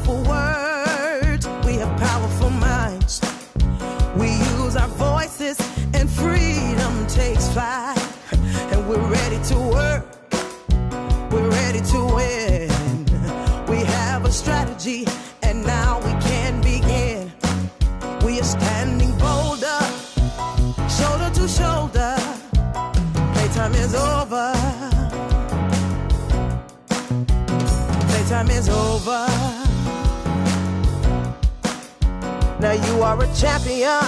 powerful words. We have powerful minds. We use our voices and freedom takes flight. And we're ready to work. We're ready to win. We have a strategy and now we can begin. We are standing bolder, shoulder to shoulder. Playtime is over. Playtime is over. Now you are a champion.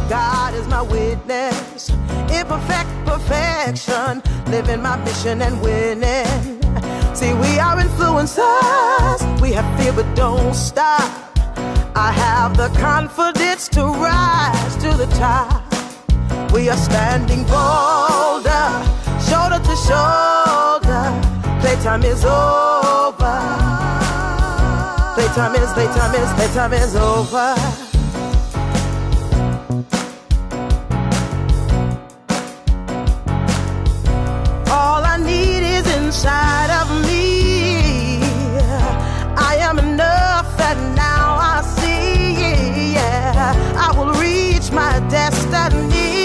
God is my witness. Imperfect perfection. Living my mission and winning. See, we are influencers. We have fear but don't stop. I have the confidence to rise to the top. We are standing bolder, shoulder to shoulder. Playtime is over. Playtime is over. All I need is inside of me. I am enough and now I see. Yeah, I will reach my destiny.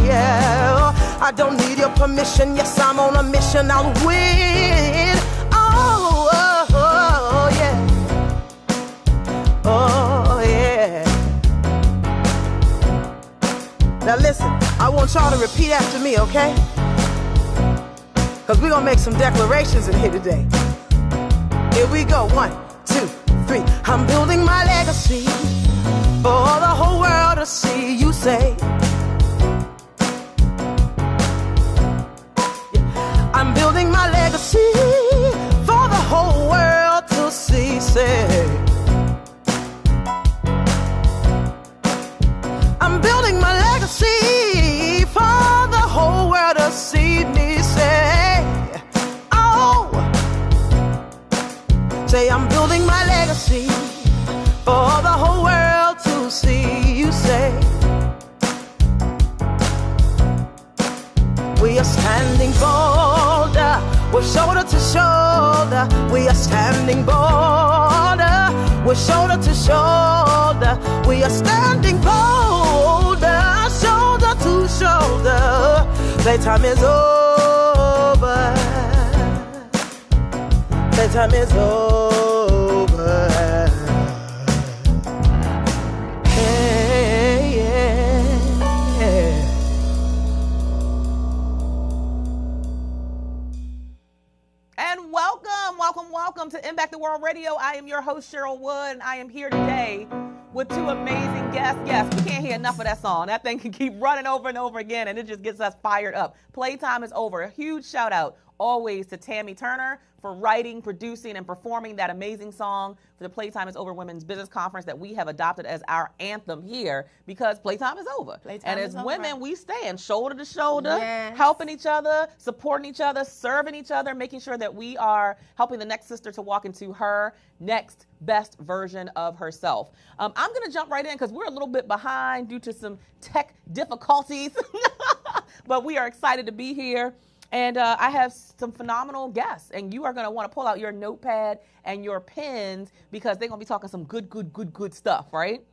Yeah, I don't need your permission. Yes, I'm on a mission. I'll win. Oh, oh, oh yeah. Oh yeah. Now listen, I want y'all to repeat after me, okay? Because we're going to make some declarations in here today. Here we go. 1, 2, 3. I'm building my legacy for the whole world to see. You say. I'm building my legacy for the whole world to see. Say. I'm building my legacy for the whole world to see me. Say. Say, I'm building my legacy for the whole world to see. You say, we are standing bolder, we're shoulder to shoulder. We are standing bolder, we're shoulder to shoulder. We are standing bolder, shoulder to shoulder. Playtime is over. Playtime is over. Hey, yeah. And welcome to Impact the World Radio. I am your host, Cheryl Wood, and I am here today with two amazing guests. Yes, we can't hear enough of that song. That thing can keep running over and over again, and it just gets us fired up. Playtime is over. A huge shout out always to Tammy Turner for writing, producing, and performing that amazing song for the Playtime is Over Women's Business Conference that we have adopted as our anthem here because playtime is over. And as women, we stand shoulder to shoulder, helping each other, supporting each other, serving each other, making sure that we are helping the next sister to walk into her next best version of herself. I'm going to jump right in because we're a little bit behind due to some tech difficulties, but we are excited to be here. And I have some phenomenal guests, and you are going to want to pull out your notepad and your pens because they're going to be talking some good stuff, right?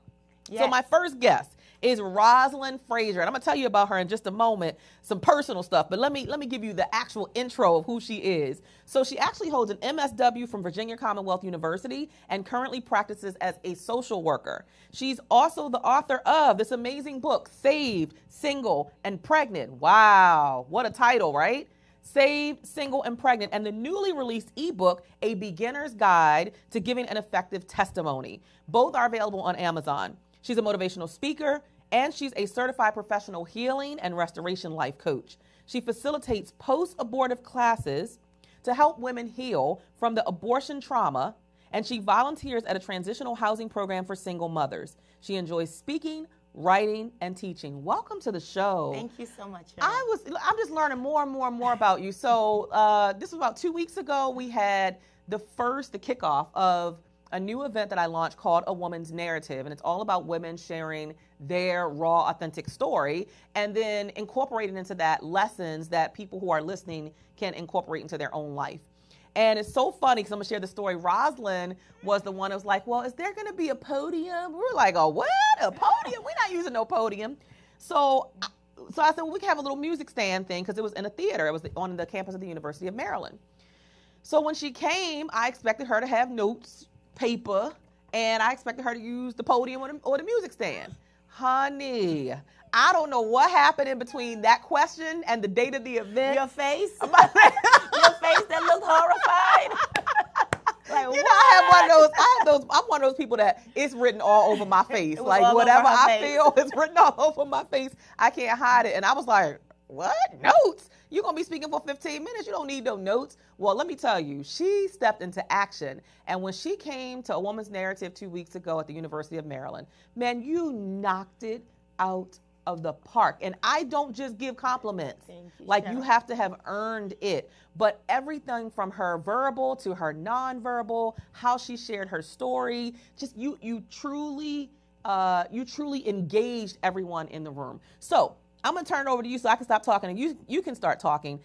Yes. So my first guest is Rosalind Frazier, and I'm going to tell you about her in just a moment, some personal stuff, but let me give you the actual intro of who she is. So she actually holds an MSW from Virginia Commonwealth University and currently practices as a social worker. She's also the author of this amazing book, Saved, Single, and Pregnant. Wow, what a title, right? Saved, Single, and Pregnant, and the newly released ebook, A Beginner's Guide to Giving an Effective Testimony. Both are available on Amazon. She's a motivational speaker, and she's a certified professional healing and restoration life coach. She facilitates post-abortive classes to help women heal from the abortion trauma, and she volunteers at a transitional housing program for single mothers. She enjoys speaking, writing, and teaching. Welcome to the show. Thank you so much. I'm just learning more and more about you. So this was about 2 weeks ago. We had the kickoff of a new event that I launched called A Woman's Narrative, and it's all about women sharing their raw, authentic story, and then incorporating into that lessons that people who are listening can incorporate into their own life. And it's so funny because I'm going to share the story. Rosalind was the one that was like, well, is there going to be a podium? We were like, oh, what? A podium? We're not using no podium. So I said, well, we can have a little music stand thing because it was in a theater. It was on the campus of the University of Maryland. So when she came, I expected her to have notes, paper, and I expected her to use the podium or the music stand. Honey, I don't know what happened in between that question and the date of the event. Your face? Your face that looked horrified? Like, you know, I have I'm one of those people that it's written all over my face. Like, whatever I feel is written all over my face. I can't hide it. And I was like, what? Notes? You're going to be speaking for 15 minutes. You don't need no notes. Well, let me tell you, she stepped into action. And when she came to A Woman's Narrative 2 weeks ago at the University of Maryland, man, you knocked it out of the park. And I don't just give compliments. Thank you, like, Cheryl. you have to have earned it. But everything from her verbal to her nonverbal, how she shared her story, just you truly engaged everyone in the room. So I'm going to turn it over to you so I can stop talking and you can start talking.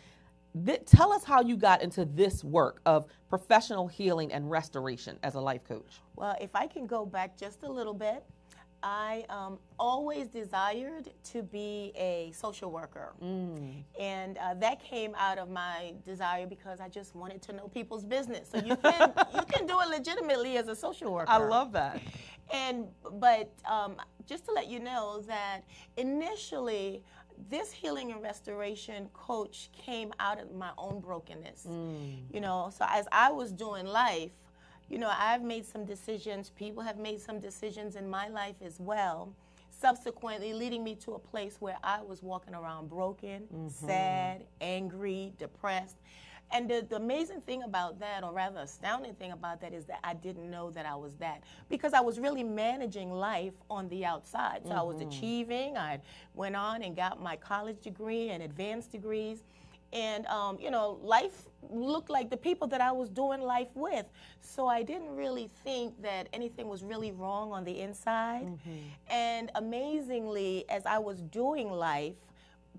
Tell us how you got into this work of professional healing and restoration as a life coach. Well, if I can go back just a little bit, I always desired to be a social worker. And that came out of my desire because I just wanted to know people's business. So you can do it legitimately as a social worker. I love that. But just to let you know that initially, this healing and restoration coach came out of my own brokenness. You know, so as I was doing life, you know, I've made some decisions. People have made some decisions in my life as well, subsequently leading me to a place where I was walking around broken, sad, angry, depressed. And the amazing thing about that, or rather astounding thing about that, is that I didn't know that I was that, because I was really managing life on the outside. So I was achieving. I went on and got my college degree and advanced degrees. And, you know, life looked like the people that I was doing life with. So I didn't really think that anything was really wrong on the inside. And amazingly, as I was doing life,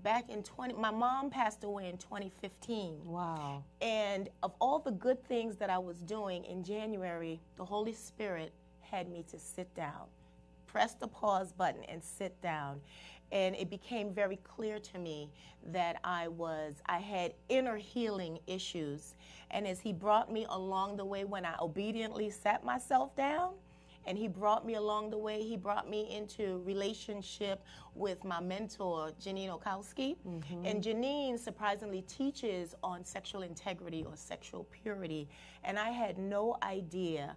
back in my mom passed away in 2015. Wow. And of all the good things that I was doing in January, the Holy Spirit had me to sit down, press the pause button and sit down. And it became very clear to me that I had inner healing issues. And as he brought me along the way, when I obediently sat myself down, and he brought me along the way, he brought me into relationship with my mentor, Janine Okowski. And Janine surprisingly teaches on sexual integrity or sexual purity. And I had no idea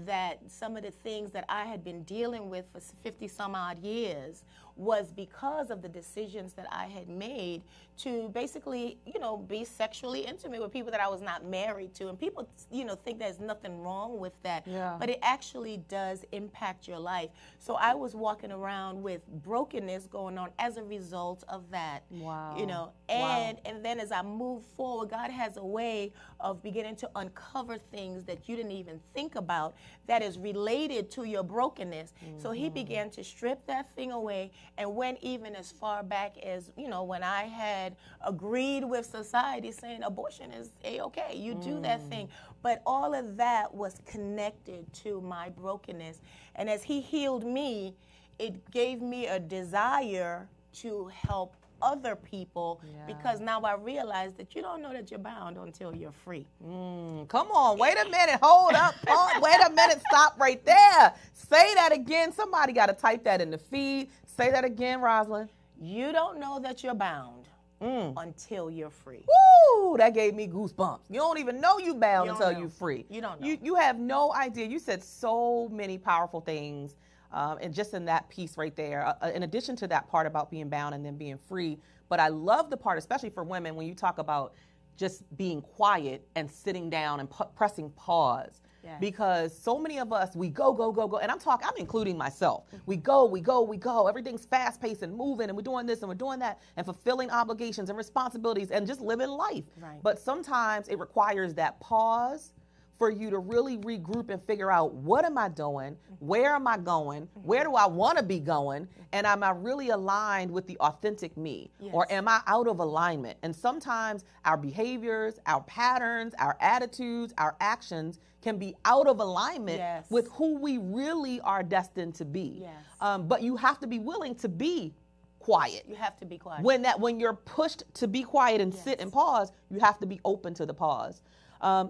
that some of the things that I had been dealing with for 50 some odd years was because of the decisions that I had made to basically, you know, be sexually intimate with people that I was not married to. And people, you know, think there's nothing wrong with that. Yeah. But it actually does impact your life. So I was walking around with brokenness going on as a result of that. Wow. You know, and then as I move forward, God has a way of beginning to uncover things that you didn't even think about that is related to your brokenness. So he began to strip that thing away and went even as far back as, you know, when I had agreed with society saying abortion is A-okay, you do that thing. But all of that was connected to my brokenness. And as he healed me, it gave me a desire to help other people, because now I realize that you don't know that you're bound until you're free. Come on, wait a minute, hold up, wait a minute, stop right there. Say that again. Somebody got to type that in the feed. Say that again, Rosalind. You don't know that you're bound until you're free. Woo! That gave me goosebumps. You don't even know you bound until you're free. You don't know. You have no idea. You said so many powerful things. And just in that piece right there, in addition to that part about being bound and then being free, but I love the part, especially for women, when you talk about just being quiet and sitting down and pressing pause. Yes. Because so many of us, we go, and I'm including myself. We go. Everything's fast paced and moving, and we're doing this and we're doing that, and fulfilling obligations and responsibilities and just living life. Right. But sometimes it requires that pause for you to really regroup and figure out, what am I doing? Where am I going? Where do I want to be going? And am I really aligned with the authentic me? Yes. Or am I out of alignment? And sometimes our behaviors, our patterns, our attitudes, our actions can be out of alignment Yes. with who we really are destined to be. Yes. But you have to be willing to be quiet. You have to be quiet. When you're pushed to be quiet and Yes. sit and pause, you have to be open to the pause.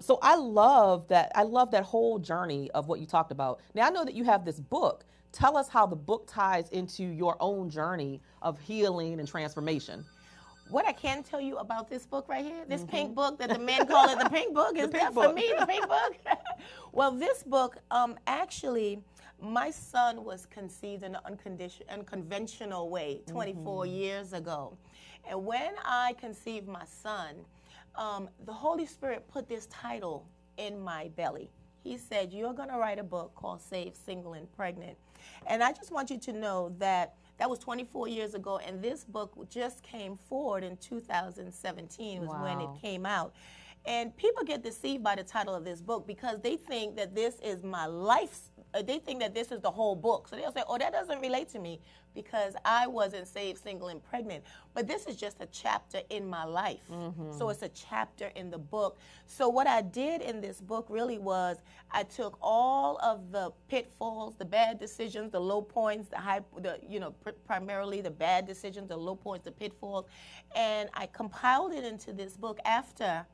So I love that. I love that whole journey of what you talked about. Now, I know that you have this book. Tell us how the book ties into your own journey of healing and transformation. What I can tell you about this book right here, this pink book that the men call it the pink book, is that for me, the pink book? Well, this book, actually, my son was conceived in an unconventional way 24 years ago. And when I conceived my son, the Holy Spirit put this title in my belly. He said, you're going to write a book called Saved, Single, and Pregnant. And I just want you to know that that was 24 years ago, and this book just came forward in 2017 was when it came out. And people get deceived by the title of this book because they think that this is my life. They think that this is the whole book. So they'll say, oh, that doesn't relate to me because I wasn't saved, single, and pregnant. But this is just a chapter in my life. So it's a chapter in the book. So what I did in this book really was I took all of the pitfalls, the bad decisions, the low points, primarily the bad decisions, the low points, the pitfalls, and I compiled it into this book after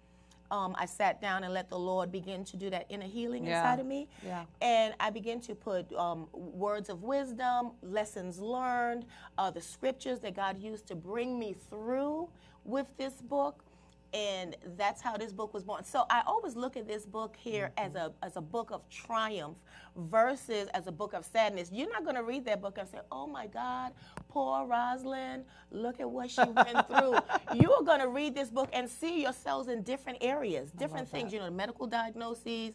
I sat down and let the Lord begin to do that inner healing inside of me. Yeah. And I began to put words of wisdom, lessons learned, the scriptures that God used to bring me through with this book. And that's how this book was born. So I always look at this book here as a book of triumph versus as a book of sadness. You're not going to read that book and say, oh my God, poor Rosalind, look at what she went through. You are going to read this book and see yourselves in different areas, different things, medical diagnoses,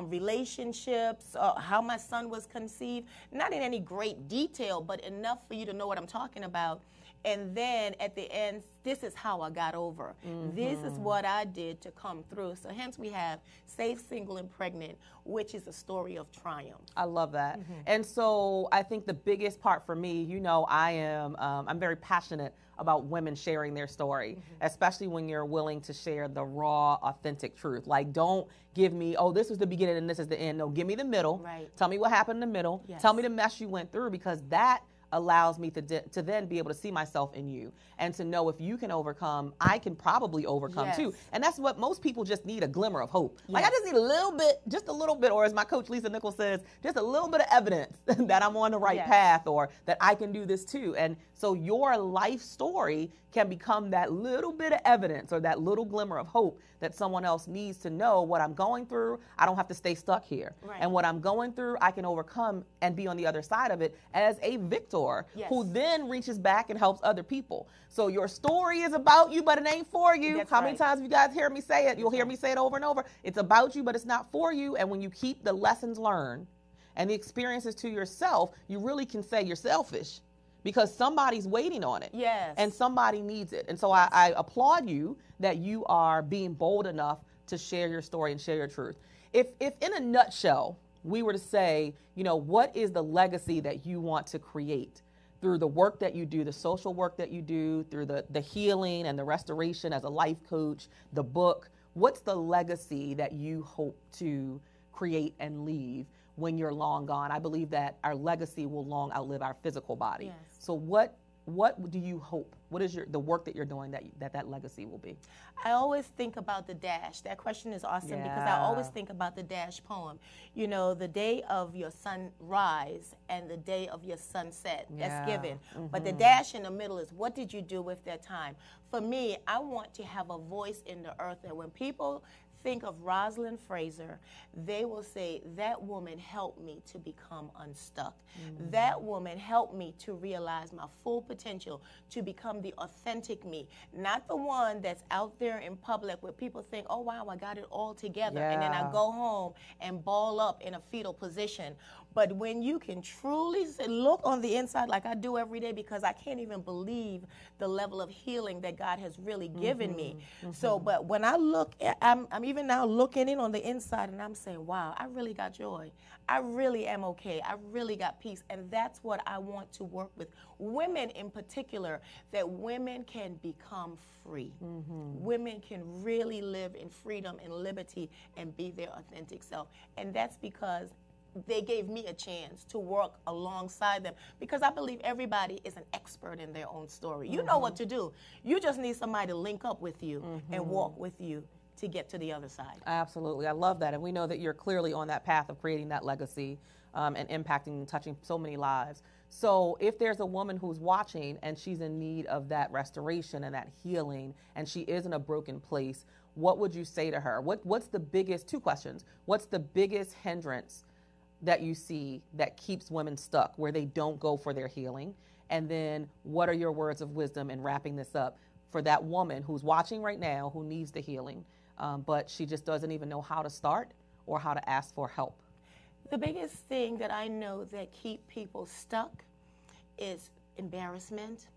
relationships, how my son was conceived. Not in any great detail, but enough for you to know what I'm talking about. And then at the end, this is how I got over. This is what I did to come through. So hence we have Saved, Single, and Pregnant, which is a story of triumph. I love that. And so I think the biggest part for me, I'm very passionate about women sharing their story, especially when you're willing to share the raw, authentic truth. Like, don't give me, oh, this was the beginning and this is the end. No, give me the middle. Right. Tell me what happened in the middle. Yes. Tell me the mess you went through, because that allows me to then be able to see myself in you and to know if you can overcome, I can probably overcome too. And that's what most people just need, a glimmer of hope. Like, I just need a little bit, just a little bit, or as my coach Lisa Nichols says, just a little bit of evidence that I'm on the right path or that I can do this too. And so your life story can become that little bit of evidence or that little glimmer of hope that someone else needs to know what I'm going through. I don't have to stay stuck here. Right. And what I'm going through, I can overcome and be on the other side of it as a victor who then reaches back and helps other people. So your story is about you, but it ain't for you. That's How many times have you guys heard me say it? You'll hear me say it over and over. It's about you, but it's not for you. And when you keep the lessons learned and the experiences to yourself, you really can say you're selfish, because somebody's waiting on it. Yes. And somebody needs it. And so I applaud you that you are being bold enough to share your story and share your truth. If in a nutshell, we were to say, what is the legacy that you want to create through the work that you do, the social work that you do, through the healing and the restoration as a life coach, the book, what's the legacy that you hope to create and leave when you're long gone? I believe that our legacy will long outlive our physical body. Yes. So what do you hope? What is the work that you're doing that legacy will be? I always think about the dash. That question is awesome because I always think about the dash poem. The day of your sunrise and the day of your sunset. That's given. But the dash in the middle is, what did you do with that time? For me, I want to have a voice in the earth that when people think of Rosalind Fraser, they will say, that woman helped me to become unstuck. That woman helped me to realize my full potential, to become the authentic me, not the one that's out there in public where people think, oh wow, I got it all together, and then I go home and ball up in a fetal position. But when you can truly look on the inside like I do every day, because I can't even believe the level of healing that God has really given me. So, but when I look, I'm even now looking in on the inside and I'm saying, wow, I really got joy. I really am okay. I really got peace. And that's what I want to work with women in particular, that women can become free. Women can really live in freedom and liberty and be their authentic self. And that's because they gave me a chance to work alongside them, because I believe everybody is an expert in their own story. You know what to do. You just need somebody to link up with you and walk with you to get to the other side. Absolutely. I love that. And we know that you're clearly on that path of creating that legacy and impacting and touching so many lives. So if there's a woman who's watching and she's in need of that restoration and that healing, and she is in a broken place, what would you say to her? What's the biggest, two questions, what's the biggest hindrance that you see that keeps women stuck, where they don't go for their healing? And then what are your words of wisdom in wrapping this up for that woman who's watching right now, who needs the healing, but she just doesn't even know how to start or how to ask for help? The biggest thing that I know that keep people stuck is embarrassment,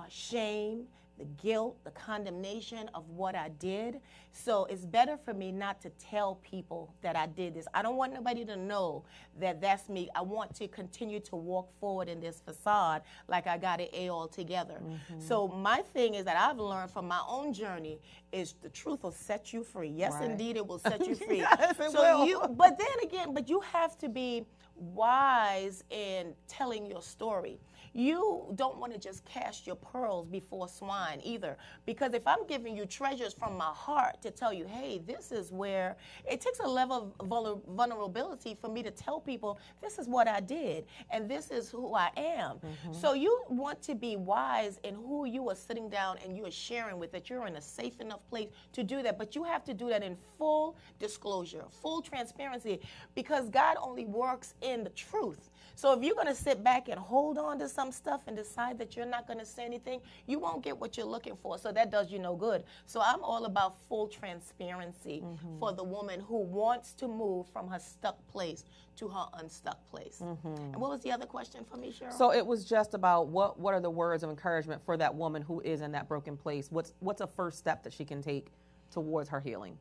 shame, the guilt, the condemnation of what I did. So it's better for me not to tell people that I did this. I don't want nobody to know that that's me. I want to continue to walk forward in this facade like I got it all together. So my thing is that I've learned from my own journey is the truth will set you free. Yes, indeed, it will set you free. Yes, it will. But then again, you have to be wise in telling your story. You don't want to just cast your pearls before swine either, because if I'm giving you treasures from my heart to tell you, hey, this is where, it takes a level of vulnerability for me to tell people this is what I did and this is who I am. So you want to be wise in who you are sitting down and you are sharing with, that you're in a safe enough place to do that. But you have to do that in full disclosure, full transparency, because God only works in the truth. So if you're going to sit back and hold on to some stuff and decide that you're not going to say anything, you won't get what you're looking for. So that does you no good. So I'm all about full transparency for the woman who wants to move from her stuck place to her unstuck place. And what was the other question for me, Cheryl? So it was just about what are the words of encouragement for that woman who is in that broken place? What's a first step that she can take towards her healing?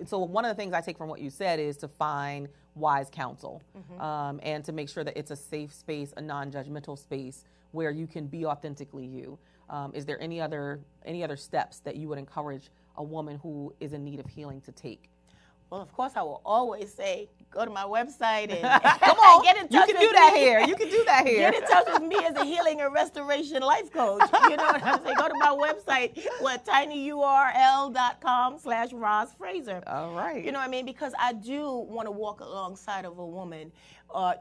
So one of the things I take from what you said is to find wise counsel, and to make sure that it's a safe space, a non-judgmental space where you can be authentically you. Is there any other steps that you would encourage a woman who is in need of healing to take? Well, of course, I will always say, go to my website and come on, get in touch. You can do that here. You can do that here. Get in touch with me as a healing and restoration life coach. You know what I'm saying? Go to my website, tinyurl.com/Roz Fraser. All right. You know what I mean? Because I do want to walk alongside of a woman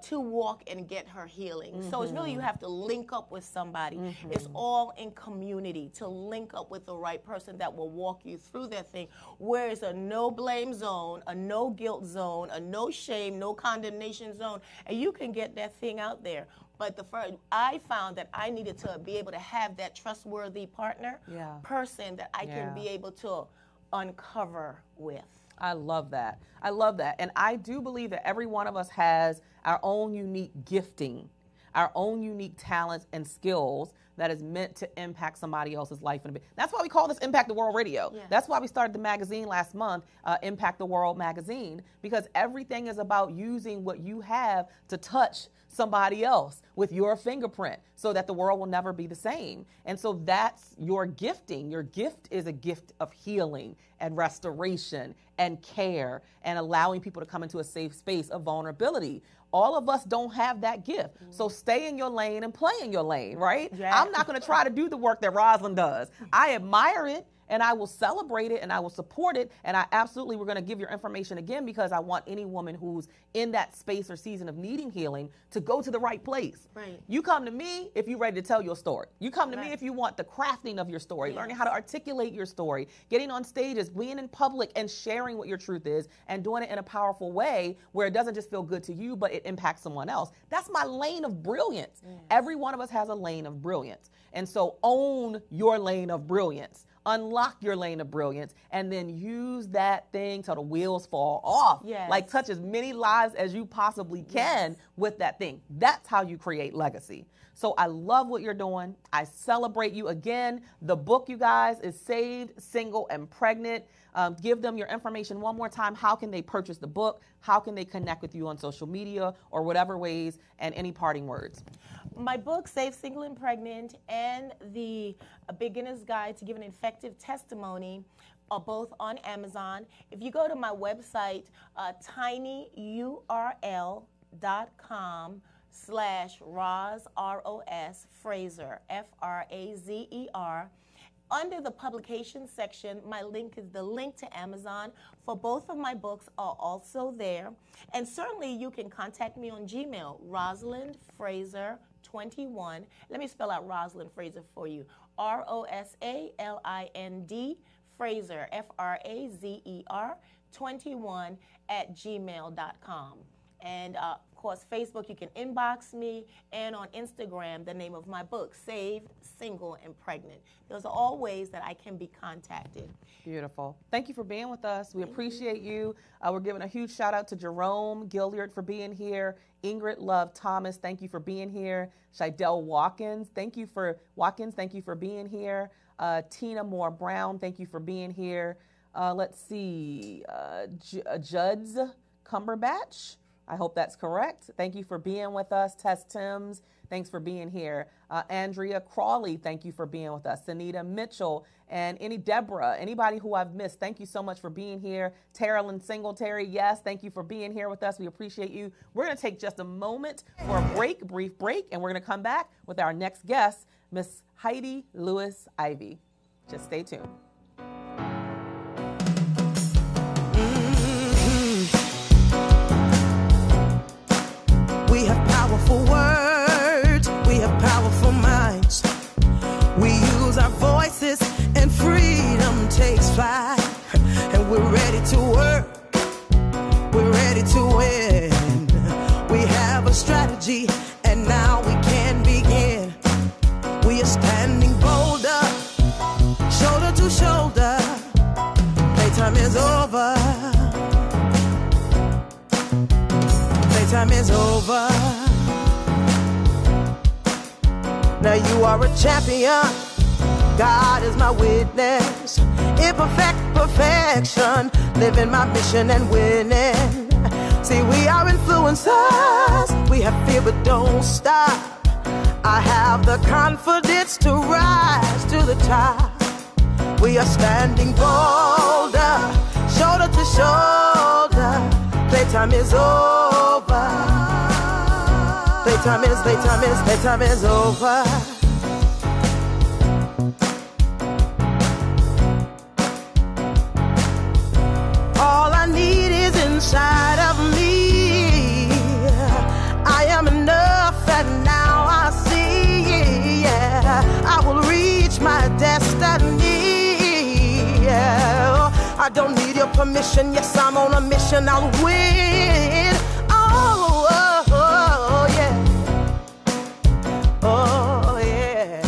to walk and get her healing. So it's really, you have to link up with somebody. It's all in community, to link up with the right person that will walk you through that thing, where it's a no blame zone, a no guilt zone, a no shame, no condemnation zone, and you can get that thing out there. But I found that I needed to be able to have that trustworthy partner, person that I can be able to uncover with. I love that. I love that. And I do believe that every one of us has our own unique gifting, our own unique talents and skills that is meant to impact somebody else's life. That's why we call this Impact the World Radio. Yeah. That's why we started the magazine last month, Impact the World magazine, because everything is about using what you have to touch somebody else with your fingerprint so that the world will never be the same. And so that's your gifting. Your gift is a gift of healing and restoration and care and allowing people to come into a safe space of vulnerability. All of us don't have that gift. So stay in your lane and play in your lane, right? Yeah. I'm not going to try to do the work that Rosalind does. I admire it, and I will celebrate it, and I will support it, and I absolutely, we're going to give your information again, because I want any woman who's in that space or season of needing healing to go to the right place. Right. You come to me if you're ready to tell your story. You come to me if you want the crafting of your story, learning how to articulate your story, getting on stages, being in public and sharing what your truth is, and doing it in a powerful way where it doesn't just feel good to you, but it impacts someone else. That's my lane of brilliance. Yes. Every one of us has a lane of brilliance. And so own your lane of brilliance. unlock your lane of brilliance, and then use that thing till the wheels fall off. Yes. Like touch as many lives as you possibly can with that thing. That's how you create legacy. So I love what you're doing. I celebrate you. Again, the book, you guys, is Saved, Single, and Pregnant. Give them your information one more time. How can they purchase the book? How can they connect with you on social media or whatever ways, and any parting words? My book, Saved, Single, and Pregnant, and the Beginner's Guide to Give an Effective Testimony are both on Amazon. If you go to my website, tinyurl.com/Roz, R-O-S, Frazer, F-R-A-Z-E-R. Under the publication section, my link is the link to Amazon. For both of my books are also there. And certainly you can contact me on Gmail, Rosalind Frazer 21. Let me spell out Rosalind Frazer for you. R-O-S-A-L-I-N-D Frazer, F-R-A-Z-E-R 21 @gmail.com. And of course, Facebook, you can inbox me, and on Instagram, the name of my book, Saved, Single, and Pregnant. Those are all ways that I can be contacted. Beautiful. Thank you for being with us. We appreciate you. We're giving a huge shout out to Jerome Gilliard for being here. Ingrid Love Thomas, thank you for being here. Shidell Watkins, thank you for being here. Tina Moore Brown, thank you for being here. Let's see, Judd's Cumberbatch, I hope that's correct. Thank you for being with us. Tess Timms, thanks for being here. Andrea Crawley, thank you for being with us. Sanita Mitchell, and Deborah, anybody who I've missed, thank you so much for being here. Terrell Singletary, yes, thank you for being here with us. We appreciate you. We're going to take just a moment for a brief break, and we're going to come back with our next guest, Miss Heidi Lewis Ivy. Just stay tuned. We have powerful words, we have powerful minds. We use our voices and freedom takes flight. And we're ready to work, we're ready to win. We have a strategy and now we can begin. We are standing bolder, shoulder to shoulder. Playtime is over. Time is over. Now you are a champion. God is my witness. Imperfect perfection. Living my mission and winning. See, we are influencers. We have fear but don't stop. I have the confidence to rise to the top. We are standing bolder, shoulder to shoulder. Playtime is over. Playtime is over. All I need is inside of me. I am enough and now I see. Yeah, I will reach my destiny. Yeah. I don't need your permission. Yes, I'm on a mission. I'll win. Oh, oh, oh, yeah. Oh, yeah.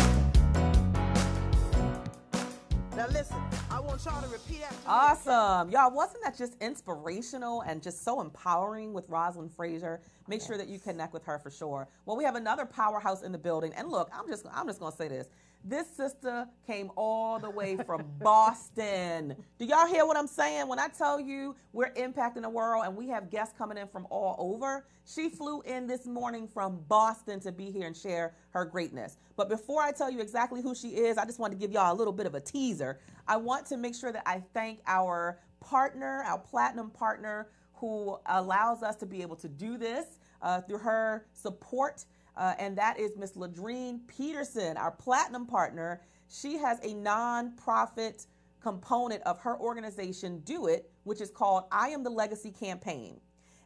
Now listen, I want y'all to repeat after me. Awesome. Y'all, wasn't that just inspirational and just so empowering with Rosalind Frazer? Make sure that you connect with her for sure. Well, we have another powerhouse in the building. And look, I'm just going to say this. This sister came all the way from Boston. Do y'all hear what I'm saying? When I tell you we're impacting the world and we have guests coming in from all over, she flew in this morning from Boston to be here and share her greatness. But before I tell you exactly who she is, I just want to give y'all a little bit of a teaser. I want to make sure that I thank our partner, our platinum partner, who allows us to be able to do this through her support. And that is Miss Ladrine Peterson, our platinum partner. She has a nonprofit component of her organization, Do It, which is called I Am the Legacy Campaign.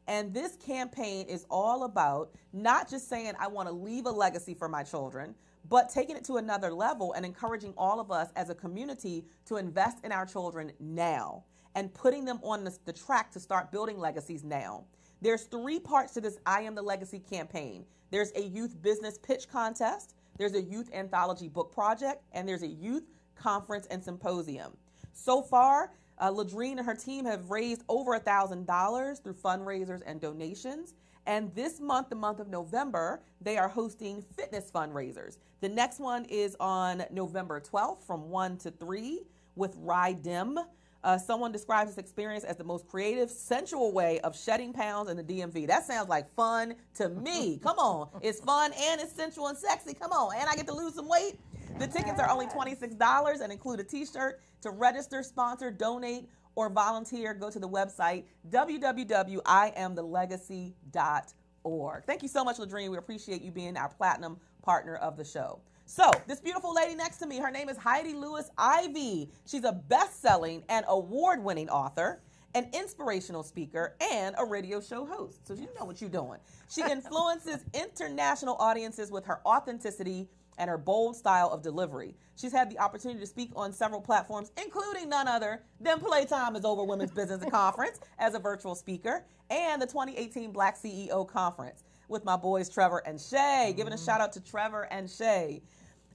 And this campaign is all about not just saying I want to leave a legacy for my children, but taking it to another level and encouraging all of us as a community to invest in our children now and putting them on the track to start building legacies now. There's 3 parts to this I Am the Legacy campaign. There's a youth business pitch contest, there's a youth anthology book project, and there's a youth conference and symposium. So far, Ladrine and her team have raised over $1,000 through fundraisers and donations. And this month, the month of November, they are hosting fitness fundraisers. The next one is on November 12th from 1 to 3 with Dim. Someone describes this experience as the most creative, sensual way of shedding pounds in the DMV. That sounds like fun to me. Come on. It's fun and it's sensual and sexy. Come on. And I get to lose some weight. The tickets are only $26 and include a t-shirt. To register, sponsor, donate, or volunteer, go to the website www.iamthelegacy.org. Thank you so much, Ladrine. We appreciate you being our platinum partner of the show. So, this beautiful lady next to me, her name is Heidi Lewis Ivy. She's a best-selling and award-winning author, an inspirational speaker, and a radio show host. So you know what you're doing. She influences international audiences with her authenticity and her bold style of delivery. She's had the opportunity to speak on several platforms, including none other than Playtime is Over Women's Business Conference as a virtual speaker, and the 2018 Black CEO Conference with my boys Trevor and Shay. Giving a shout out to Trevor and Shay.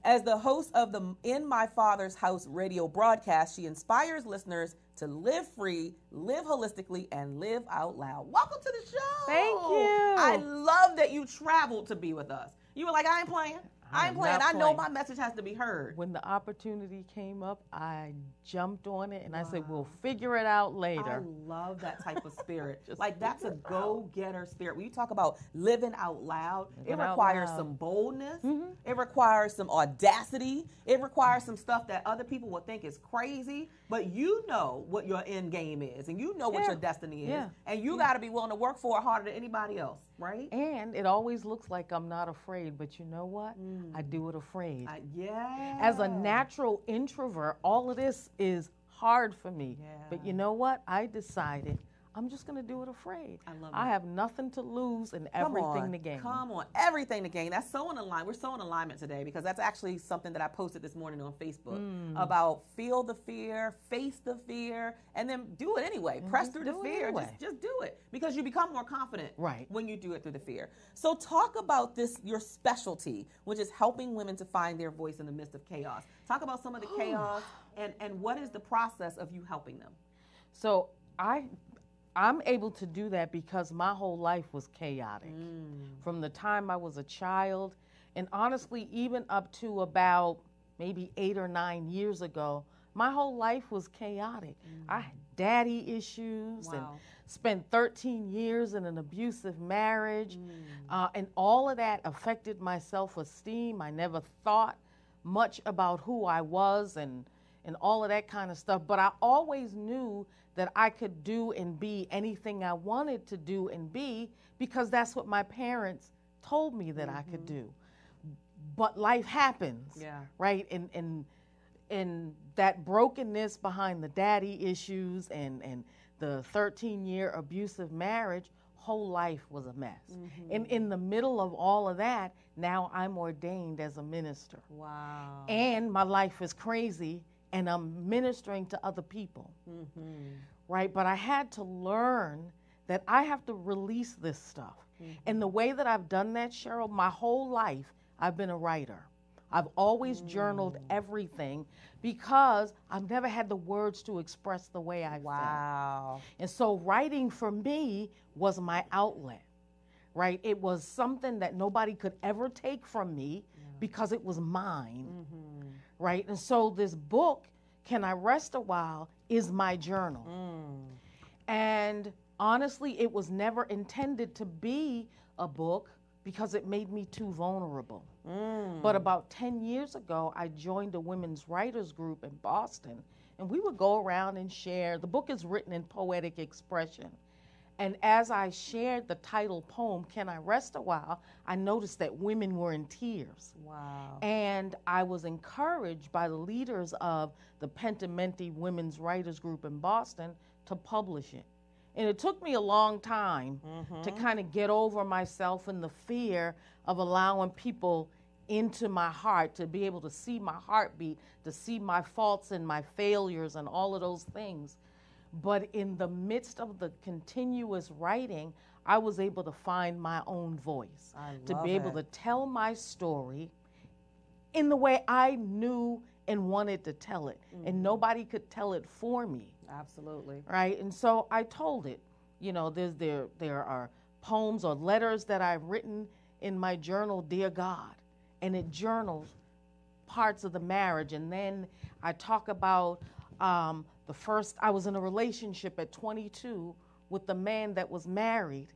As the host of the In My Father's House radio broadcast, she inspires listeners to live free, live holistically, and live out loud. Welcome to the show. Thank you. I love that you traveled to be with us. You were like, I ain't playing. I ain't playing. I know my message has to be heard. When the opportunity came up, I jumped on it, and I said, we'll figure it out later. I love that type of spirit. Like, that's a go-getter spirit. When you talk about living out loud, it requires some boldness. Mm-hmm. It requires some audacity. It requires some stuff that other people will think is crazy, but you know what your end game is, and you know what your destiny is, and you got to be willing to work for it harder than anybody else, right? And it always looks like I'm not afraid, but you know what? I do it afraid. Yeah. As a natural introvert, all of this is hard for me. Yeah. But you know what? I decided I'm just going to do it afraid. I love it. I have nothing to lose and everything to gain. Come on, everything to gain. That's so in alignment. We're so in alignment today because that's actually something that I posted this morning on Facebook about feel the fear, face the fear, and then do it anyway. Press through the fear. Just do it because you become more confident when you do it through the fear. So talk about this, your specialty, which is helping women to find their voice in the midst of chaos. Talk about some of the chaos and what is the process of you helping them? So I'm able to do that because my whole life was chaotic. From the time I was a child, and honestly, even up to about maybe 8 or 9 years ago, my whole life was chaotic. I had daddy issues and spent 13 years in an abusive marriage, and all of that affected my self-esteem. I never thought much about who I was and all of that kind of stuff, but I always knew that I could do and be anything I wanted to do and be because that's what my parents told me that I could do. But life happens, right? And that brokenness behind the daddy issues and the 13-year abusive marriage, whole life was a mess. And in the middle of all of that, now I'm ordained as a minister. Wow. And my life is crazy, and I'm ministering to other people, right? But I had to learn that I have to release this stuff. And the way that I've done that, Cheryl, my whole life, I've been a writer. I've always journaled everything because I've never had the words to express the way I felt. And so writing for me was my outlet, right? It was something that nobody could ever take from me because it was mine. Right? And so this book, Can I Rest a While, is my journal. And honestly, it was never intended to be a book because it made me too vulnerable. But about 10 years ago, I joined a women's writers group in Boston, and we would go around and share. The book is written in poetic expression. And as I shared the title poem, Can I Rest a While, I noticed that women were in tears. Wow. And I was encouraged by the leaders of the Pentimenti Women's Writers Group in Boston to publish it. And it took me a long time to kind of get over myself and the fear of allowing people into my heart, to be able to see my heartbeat, to see my faults and my failures and all of those things. But in the midst of the continuous writing, I was able to find my own voice, to be able to tell my story in the way I knew and wanted to tell it. And nobody could tell it for me. Absolutely. Right? And so I told it. You know, there are poems or letters that I've written in my journal, Dear God, and it journals parts of the marriage. And then I talk about I was in a relationship at 22 with the man that was married,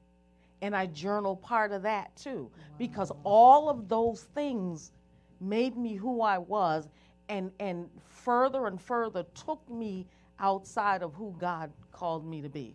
and I journal part of that too, because all of those things made me who I was, and further and further took me outside of who God called me to be.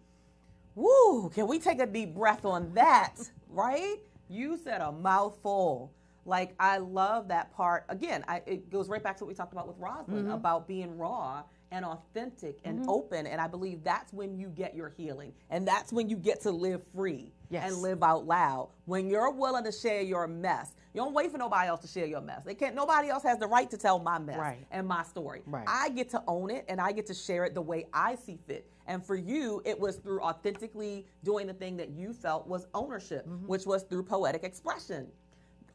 Woo! Can we take a deep breath on that? Right? You said a mouthful. Like, I love that part. Again, it goes right back to what we talked about with Rosalind about being raw and authentic and open. And I believe that's when you get your healing. And that's when you get to live free and live out loud. When you're willing to share your mess. You don't wait for nobody else to share your mess. Nobody else has the right to tell my mess and my story. Right. I get to own it, and I get to share it the way I see fit. And for you, it was through authentically doing the thing that you felt was ownership, which was through poetic expression.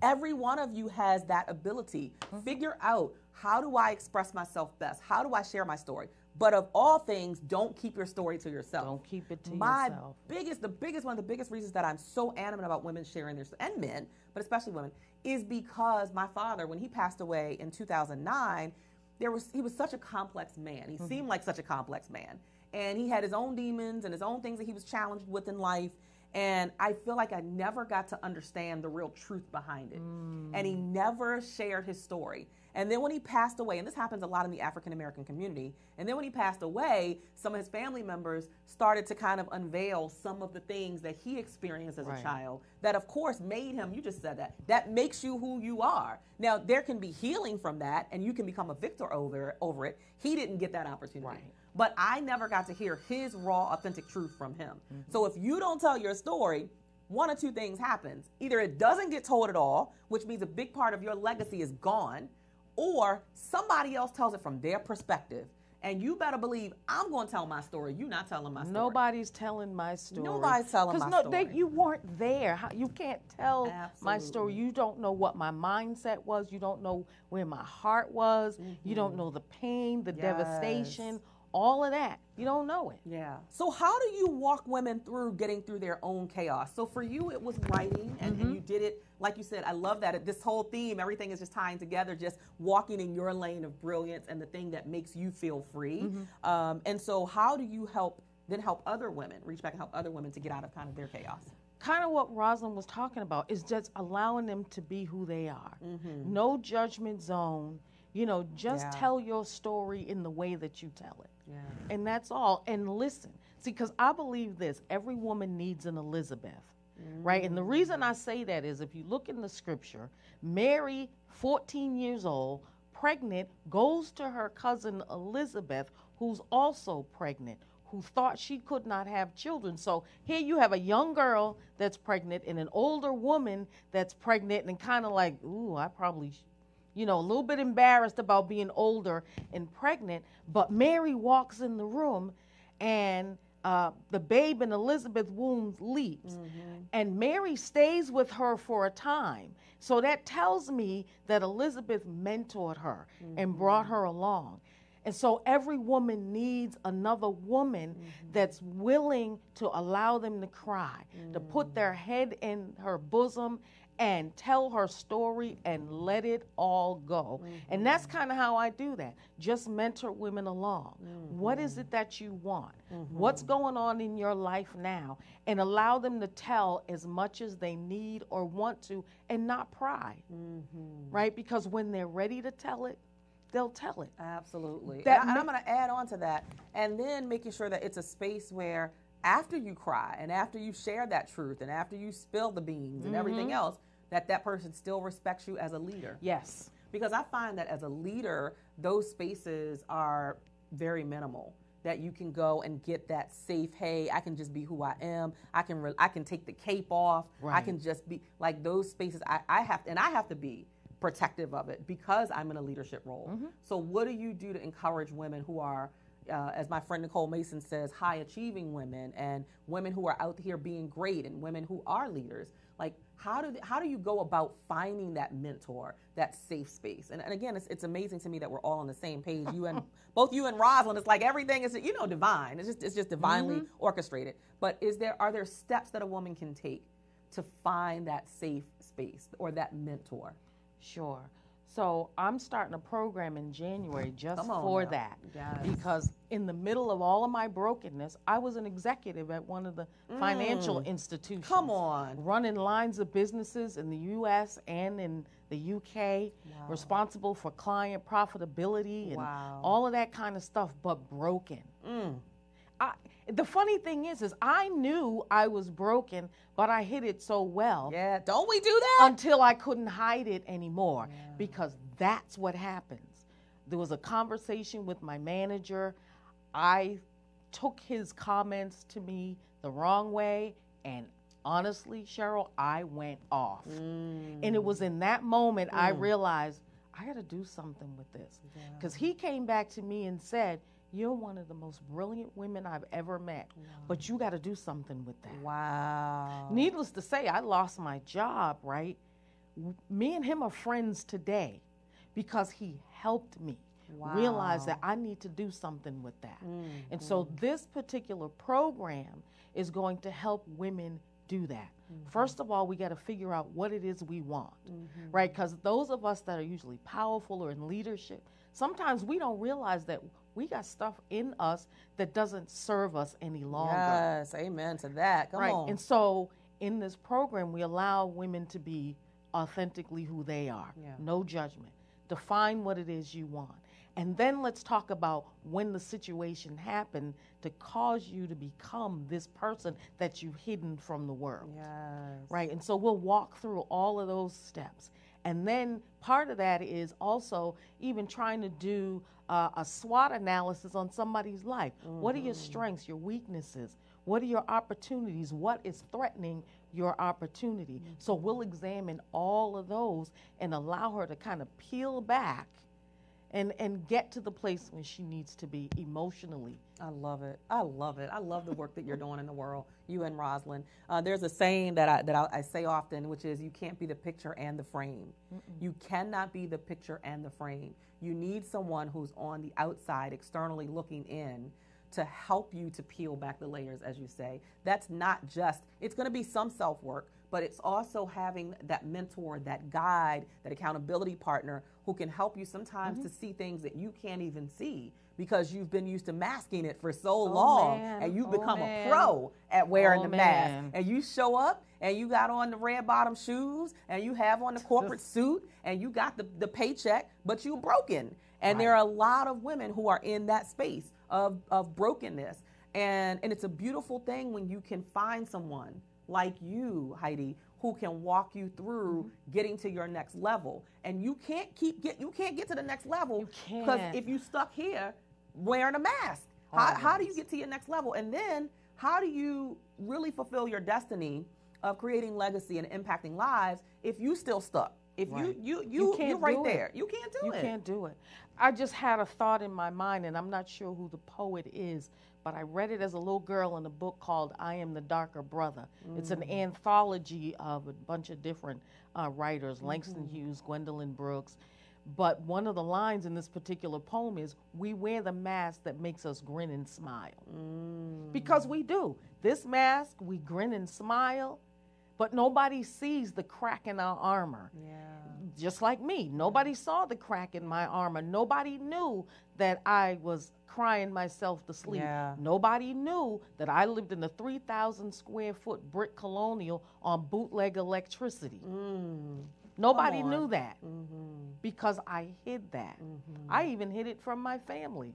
Every one of you has that ability. Figure out, how do I express myself best? How do I share my story? But of all things, don't keep your story to yourself. Don't keep it to yourself. One of the biggest reasons that I'm so adamant about women sharing their, and men, but especially women, is because my father, when he passed away in 2009, he was such a complex man. He seemed like such a complex man. And he had his own demons and his own things that he was challenged with in life. And I feel like I never got to understand the real truth behind it. And he never shared his story. And then when he passed away, and this happens a lot in the African American community, and then when he passed away, some of his family members started to kind of unveil some of the things that he experienced as a child that, of course, made him, you just said that makes you who you are. Now, there can be healing from that, and you can become a victor over it. He didn't get that opportunity. Right. But I never got to hear his raw, authentic truth from him. So if you don't tell your story, one of two things happens. Either it doesn't get told at all, which means a big part of your legacy is gone, or somebody else tells it from their perspective. And you better believe I'm going to tell my story. You're not telling my story. Nobody's telling my story. Nobody's telling my story. Because you weren't there. You can't tell my story. You don't know what my mindset was. You don't know where my heart was. You don't know the pain, the devastation, all of that. You don't know it. Yeah. So how do you walk women through getting through their own chaos? So for you, it was writing, and you did it, like you said, I love that. This whole theme, everything is just tying together, just walking in your lane of brilliance and the thing that makes you feel free. And so how do you help other women, reach back and help other women to get out of kind of their chaos? Kind of what Rosalind was talking about is just allowing them to be who they are. No judgment zone. You know, just tell your story in the way that you tell it. And that's all. And listen. See, because I believe this, every woman needs an Elizabeth, right? And the reason I say that is if you look in the scripture, Mary, 14 years old, pregnant, goes to her cousin Elizabeth, who's also pregnant, who thought she could not have children. So here you have a young girl that's pregnant and an older woman that's pregnant and kind of like, ooh, I probably a little bit embarrassed about being older and pregnant. But Mary walks in the room and the babe in Elizabeth's womb leaps. And Mary stays with her for a time. So that tells me that Elizabeth mentored her and brought her along. And so every woman needs another woman that's willing to allow them to cry, to put their head in her bosom and tell her story and let it all go. And that's kind of how I do that. Just mentor women along. What is it that you want? What's going on in your life now? And allow them to tell as much as they need or want to and not pry, right? Because when they're ready to tell it, they'll tell it. Absolutely. And I'm going to add on to that. And then making sure that it's a space where after you cry and after you share that truth and after you spill the beans and everything else, that person still respects you as a leader. Yes. Because I find that as a leader, those spaces are very minimal. That you can go and get that safe, hey, I can just be who I am. I can take the cape off. Right. I can just be like those spaces. I have to be protective of it because I'm in a leadership role. So what do you do to encourage women who are, as my friend Nicole Mason says, high achieving women and women who are out here being great and women who are leaders? Like, how do you go about finding that mentor, that safe space? And again, it's amazing to me that we're all on the same page. Both you and Rosalind, it's like everything is, divine. It's just divinely orchestrated. But are there steps that a woman can take to find that safe space or that mentor? Sure. So I'm starting a program in January just for that. Yes. Because in the middle of all of my brokenness, I was an executive at one of the financial institutions. Come on. Running lines of businesses in the U.S. and in the UK, responsible for client profitability and all of that kind of stuff, but broken. The funny thing is I knew I was broken, but I hid it so well. Yeah, don't we do that? Until I couldn't hide it anymore, because that's what happens. There was a conversation with my manager. I took his comments to me the wrong way, and honestly, Cheryl, I went off. And it was in that moment I realized I got to do something with this. Because he came back to me and said, "You're one of the most brilliant women I've ever met, but you got to do something with that." Wow. Needless to say, I lost my job, right? Me and him are friends today because he helped me realize that I need to do something with that. And so this particular program is going to help women do that. First of all, we got to figure out what it is we want, right? Because those of us that are usually powerful or in leadership, sometimes we don't realize that we got stuff in us that doesn't serve us any longer. Yes, amen to that. Come on. And so in this program, we allow women to be authentically who they are. No judgment. Define what it is you want. And then let's talk about when the situation happened to cause you to become this person that you've hidden from the world. Right? And so we'll walk through all of those steps. And then part of that is also even trying to do a SWOT analysis on somebody's life. What are your strengths, your weaknesses? What are your opportunities? What is threatening your opportunity? So we'll examine all of those and allow her to kind of peel back and get to the place when she needs to be emotionally. I love it. I love it. I love the work that you're doing in the world, you and Rosalind. There's a saying that I say often, which is you can't be the picture and the frame. You cannot be the picture and the frame. You need someone who's on the outside, externally looking in, to help you to peel back the layers, as you say. That's not just, it's going to be some self-work, but it's also having that mentor, that guide, that accountability partner who can help you sometimes to see things that you can't even see because you've been used to masking it for so long, and you've become a pro at wearing the mask. And you show up and you got on the red bottom shoes and you have on the corporate suit and you got the paycheck, but you're broken. And there are a lot of women who are in that space of brokenness. And it's a beautiful thing when you can find someone like you, Heidi, who can walk you through getting to your next level. And you can't get to the next level because if you stuck here wearing a mask, how do you get to your next level? And then how do you really fulfill your destiny of creating legacy and impacting lives if you still stuck? If you're right there, you can't do it. You can't do it. I just had a thought in my mind, and I'm not sure who the poet is, but I read it as a little girl in a book called I Am the Darker Brother. It's an anthology of a bunch of different writers, Langston Hughes, Gwendolyn Brooks. But one of the lines in this particular poem is, we wear the mask that makes us grin and smile. Because we do. This mask, we grin and smile, but nobody sees the crack in our armor. Just like me. Nobody saw the crack in my armor. Nobody knew that I was crying myself to sleep. Nobody knew that I lived in a 3,000 square foot brick colonial on bootleg electricity. Nobody knew that because I hid that. I even hid it from my family.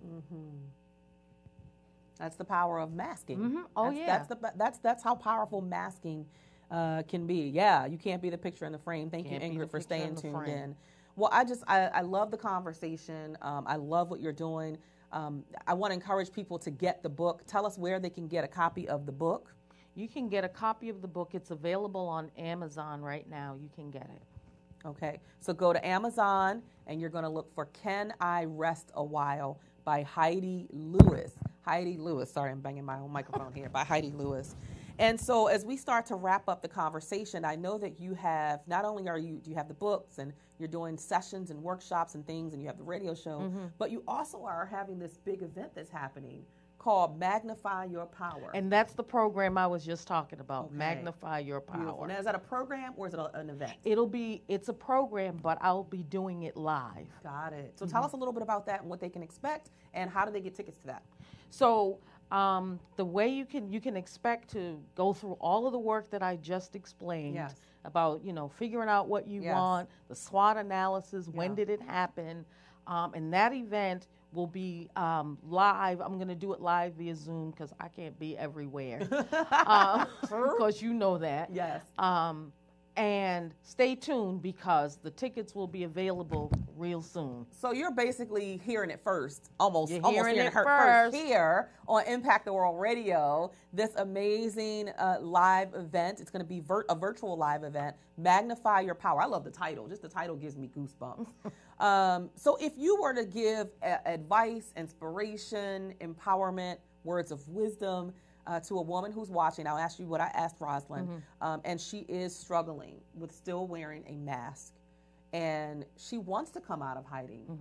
That's the power of masking. That's how powerful masking can be. You can't be the picture in the frame. Thank you, Ingrid, for staying tuned in. Well, I love the conversation. I love what you're doing. I want to encourage people to get the book. Tell us where they can get a copy of the book. You can get a copy of the book. It's available on Amazon right now. You can get it. Okay, so go to Amazon and you're going to look for Can I Rest a While by Heidi Lewis. Heidi Lewis. Sorry, I'm banging my own microphone here. By Heidi Lewis. And so as we start to wrap up the conversation, I know that you have, not only do you have the books and you're doing sessions and workshops and things and you have the radio show, but you also are having this big event that's happening called Magnify Your Power. And that's the program I was just talking about, Okay. Magnify Your Power. Beautiful. Now, is that a program or is it an event? It's a program, but I'll be doing it live. Got it. So tell us a little bit about that and what they can expect and how do they get tickets to that? So the way you can expect to go through all of the work that I just explained Yes. about, figuring out what you Yes. want, the SWOT analysis, when Yeah. did it happen, and that event will be live. I'm going to do it live via Zoom because I can't be everywhere. Because you know that. Yes. And stay tuned because the tickets will be available real soon. So you're basically hearing it first, almost hearing it first here on Impact the World Radio, this amazing live event. It's going to be a virtual live event, Magnify Your Power. I love the title. Just the title gives me goosebumps. So if you were to give advice, inspiration, empowerment, words of wisdom, to a woman who's watching, I'll ask you what I asked Rosalind, and she is struggling with still wearing a mask, and she wants to come out of hiding,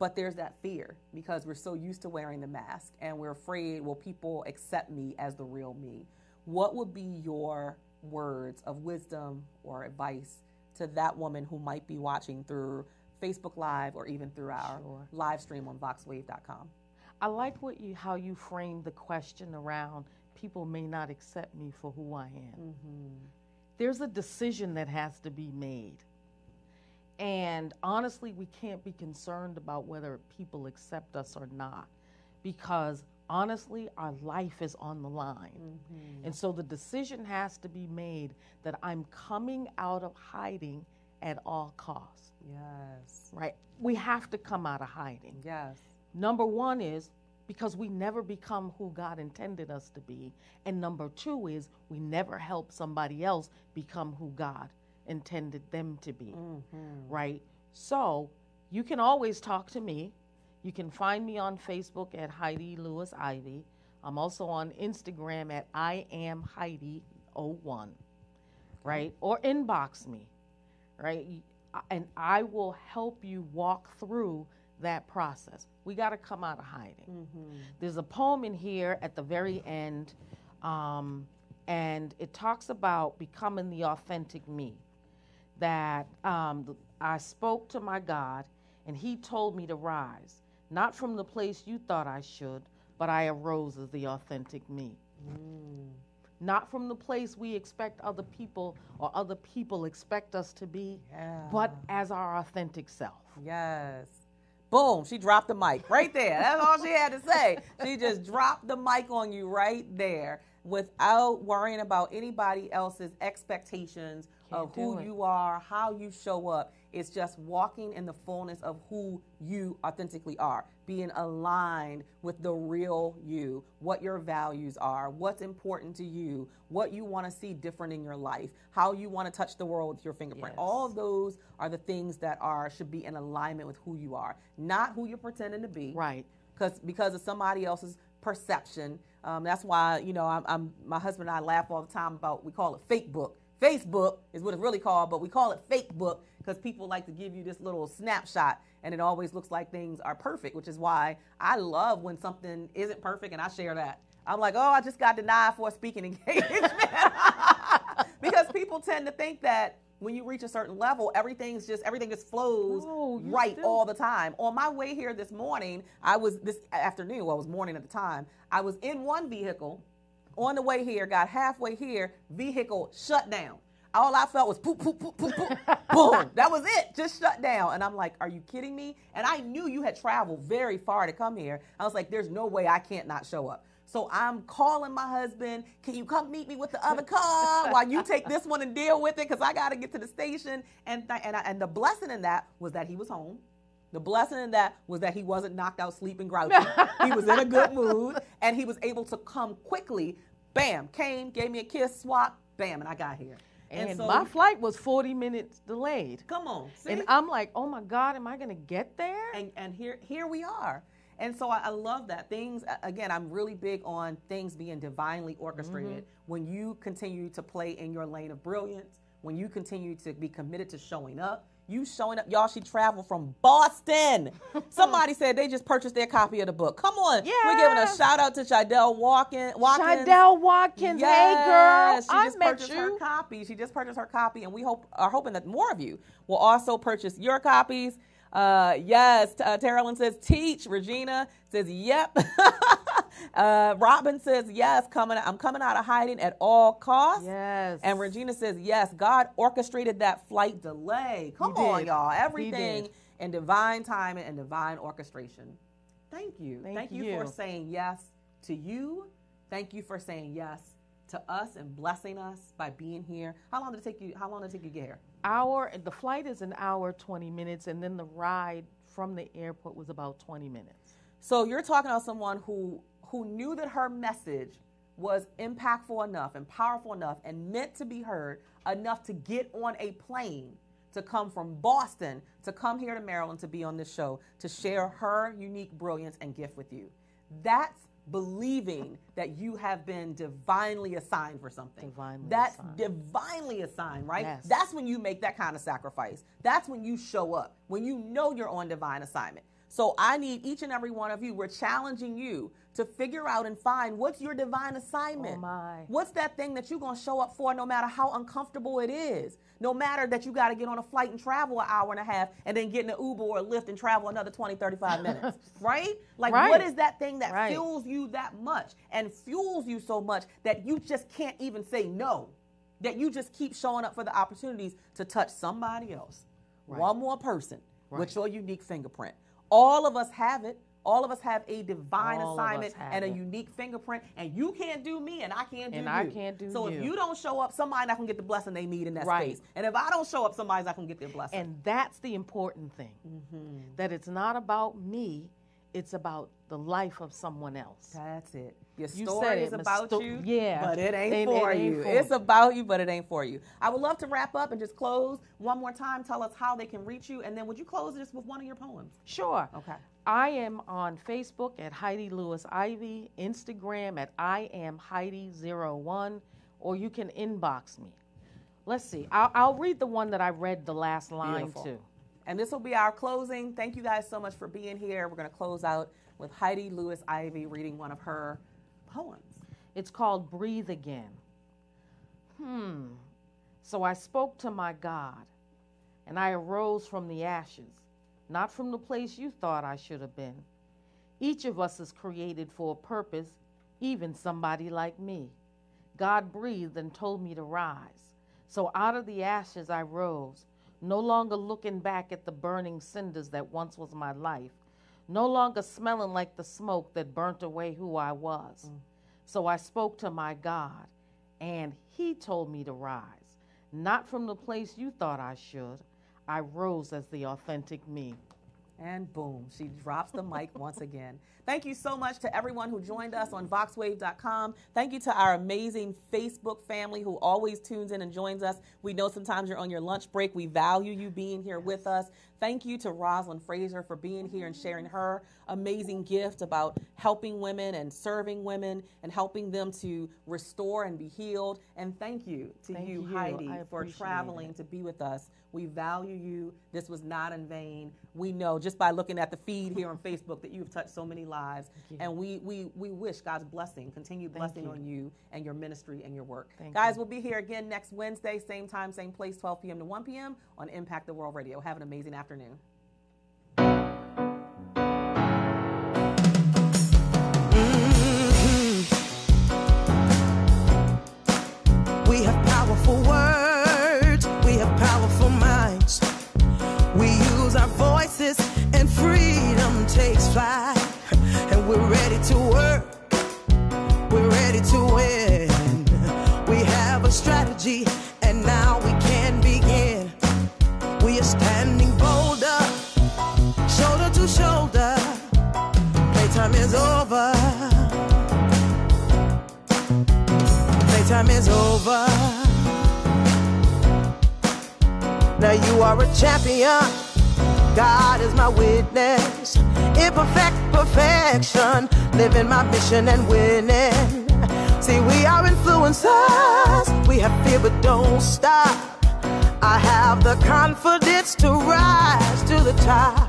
but there's that fear because we're so used to wearing the mask, and we're afraid, will people accept me as the real me? What would be your words of wisdom or advice to that woman who might be watching through Facebook Live or even through our live stream on voxwave.com? I like how you framed the question around people may not accept me for who I am. There's a decision that has to be made. And honestly, we can't be concerned about whether people accept us or not because honestly, our life is on the line. And so the decision has to be made that I'm coming out of hiding at all costs. Yes. Right? We have to come out of hiding. Yes. Number one is because we never become who God intended us to be. And number two is we never help somebody else become who God intended them to be. Right? So you can always talk to me. You can find me on Facebook at Heidi Lewis Ivy. I'm also on Instagram at I am Heidi01. Right? Or inbox me. Right? And I will help you walk through that process. We got to come out of hiding. There's a poem in here at the very end, and it talks about becoming the authentic me. That I spoke to my God, and he told me to rise, not from the place you thought I should, but I arose as the authentic me. Not from the place we expect other people or other people expect us to be, but as our authentic self. Yes. Boom, she dropped the mic right there. That's all she had to say. She just dropped the mic on you right there without worrying about anybody else's expectations of who you are, how you show up. It's just walking in the fullness of who you authentically are, being aligned with the real you, what your values are, what's important to you, what you want to see different in your life, how you want to touch the world with your fingerprint. All of those are the things that should be in alignment with who you are, not who you're pretending to be. Right. Because of somebody else's perception. That's why, my husband and I laugh all the time about, we call it fake book. Facebook is what it's really called, but we call it fake book because people like to give you this little snapshot and it always looks like things are perfect, which is why I love when something isn't perfect and I share that. I'm like, oh, I just got denied for a speaking engagement. Because people tend to think that when you reach a certain level, everything just flows all the time. On my way here this morning, I was morning at the time, I was in one vehicle. On the way here, got halfway here, vehicle shut down. All I felt was poop, poop, poop, poop, poop, boom. That was it, just shut down. And I'm like, are you kidding me? And I knew you had traveled very far to come here. I was like, there's no way I can't not show up. So I'm calling my husband, can you come meet me with the other car while you take this one and deal with it? Because I got to get to the station. And the blessing in that was that he was home. The blessing in that was that he wasn't knocked out, sleeping, grouchy. He was in a good mood, and he was able to come quickly. Bam, came, gave me a kiss, swap, bam, and I got here. And so, my flight was 40 minutes delayed. Come on, see? And I'm like, oh my God, am I going to get there? And here we are. And so I love that. Things, again, I'm really big on things being divinely orchestrated. When you continue to play in your lane of brilliance, when you continue to be committed to showing up, y'all, she traveled from Boston. Somebody said they just purchased their copy of the book. Come on. Yes. We're giving a shout out to Shidell Watkins. Shidell Watkins, Yes. hey girl, She just I met purchased you. her copy. She just purchased her copy, and we are hoping that more of you will also purchase your copies. Yes, Terrellyn says teach. Regina says yep. Robin says yes. I'm coming out of hiding at all costs. Yes. And Regina says yes. God orchestrated that flight delay. Come on, y'all. Everything in divine timing and divine orchestration. Thank you. Thank you for saying yes to you. Thank you for saying yes to us and blessing us by being here. How long did it take you to get here? The flight is an hour, 20 minutes, and then the ride from the airport was about 20 minutes. So you're talking about someone who knew that her message was impactful enough and powerful enough and meant to be heard enough to get on a plane to come from Boston to come here to Maryland to be on this show to share her unique brilliance and gift with you. That's believing that you have been divinely assigned for something. Divinely assigned, right? Yes. That's when you make that kind of sacrifice. That's when you show up, when you know you're on divine assignment. So I need each and every one of you, we're challenging you to figure out and find what's your divine assignment. Oh my. What's that thing that you're going to show up for no matter how uncomfortable it is? No matter that you got to get on a flight and travel an hour and a half and then get in an Uber or a Lyft and travel another 20, 35 minutes, right? Like what is that thing that fuels you that much and fuels you so much that you just can't even say no, that you just keep showing up for the opportunities to touch somebody else, one more person with your unique fingerprint. All of us have it. All of us have a divine assignment and a unique fingerprint, and you can't do me, and I can't do you. I can't do so you. if you don't show up, somebody's not going to get the blessing they need in that space. And if I don't show up, somebody's not going to get their blessing. And that's the important thing, that it's not about me, it's about the life of someone else. That's it. Your story is about you, but it ain't for you. It's about you, but it ain't for you. I would love to wrap up and just close one more time. Tell us how they can reach you, and then would you close this with one of your poems? Sure. Okay. I am on Facebook at Heidi Lewis Ivy, Instagram at I am Heidi01, or you can inbox me. Let's see. I'll read the one that I read the last line to. And this will be our closing. Thank you guys so much for being here. We're going to close out with Heidi Lewis Ivy reading one of her poems. It's called Breathe Again. So I spoke to my God, and I arose from the ashes, not from the place you thought I should have been. Each of us is created for a purpose, even somebody like me. God breathed and told me to rise. So out of the ashes I rose, no longer looking back at the burning cinders that once was my life, no longer smelling like the smoke that burnt away who I was. So I spoke to my God, and he told me to rise, not from the place you thought I should. I rose as the authentic me. And boom, she drops the mic once again. Thank you so much to everyone who joined us on VoxWave.com. Thank you to our amazing Facebook family who always tunes in and joins us. We know sometimes you're on your lunch break. We value you being here with us. Thank you to Rosalind Fraser for being here and sharing her amazing gift about helping women and serving women and helping them to restore and be healed. And thank you to you, Heidi, for traveling to be with us. We value you. This was not in vain. We know just by looking at the feed here on Facebook that you've touched so many lives. And we wish God's blessing, continued blessing on you and your ministry and your work. Guys, we'll be here again next Wednesday, same time, same place, 12 p.m. to 1 p.m. on Impact the World Radio. Have an amazing afternoon. We have powerful words, we have powerful minds. We use our voices and freedom takes flight. And we're ready to work, we're ready to win. We have a strategy and now we can begin. We are standing bolder, shoulder to shoulder. Playtime is over. Playtime is over. Now you are a champion. God is my witness. Imperfect perfection, living my mission and winning. See, we are influencers. We have fear, but don't stop. I have the confidence to rise to the top.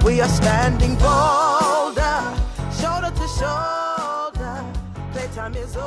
We are standing bolder, shoulder to shoulder. Playtime is over.